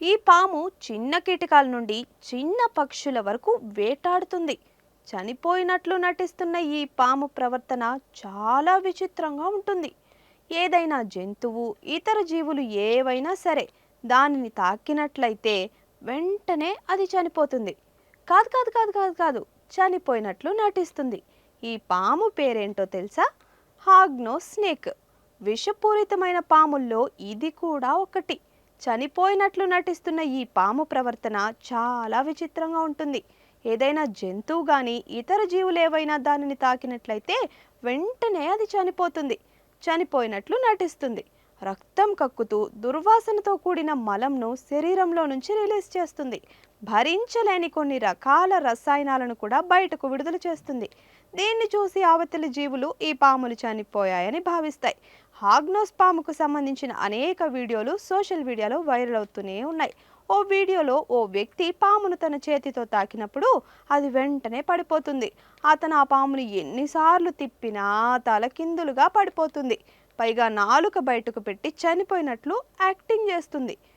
ఈ పాము చిన్న కీటకాల నుండి చిన్న పక్షుల వరకు వేటాడుతుంది. చనిపోయినట్లు నటిస్తున్న ఈ పాము ప్రవర్తన చాలా విచిత్రంగా ఉంటుంది. ఏదైనా జంతువు, ఇతర జీవులు ఏవైనా సరే దానిని తాకినట్లయితే వెంటనే అది చనిపోతుంది. కాదు కాదు కాదు కాదు కాదు చనిపోయినట్లు నటిస్తుంది. ఈ పాము పేరేంటో తెలుసా? హాగ్నో స్నేక్. విషపూరితమైన పాముల్లో ఇది కూడా ఒకటి. చనిపోయినట్లు నటిస్తున్న ఈ పాము ప్రవర్తన చాలా విచిత్రంగా ఉంటుంది. ఏదైనా జంతువు కానీ ఇతర జీవులు ఏవైనా దానిని తాకినట్లయితే వెంటనే అది చనిపోతుంది. చనిపోయినట్లు నటిస్తుంది. రక్తం కక్కుతూ దుర్వాసనతో కూడిన మలంను శరీరంలో నుంచి రిలీజ్ చేస్తుంది. భరించలేని కొన్ని రకాల రసాయనాలను కూడా బయటకు విడుదల చేస్తుంది. దీన్ని చూసి అవతలి జీవులు ఈ పాములు చనిపోయాయని భావిస్తాయి. హాగ్నోస్ పాముకు సంబంధించిన అనేక వీడియోలు సోషల్ మీడియాలో వైరల్ అవుతూనే ఉన్నాయి. ఓ వీడియోలో ఓ వ్యక్తి పామును తన చేతితో తాకినప్పుడు అది వెంటనే పడిపోతుంది. అతను ఆ పామును ఎన్నిసార్లు తిప్పినా తలకిందులుగా పడిపోతుంది. పైగా నాలుక బయటకు పెట్టి చనిపోయినట్లు యాక్టింగ్ చేస్తుంది.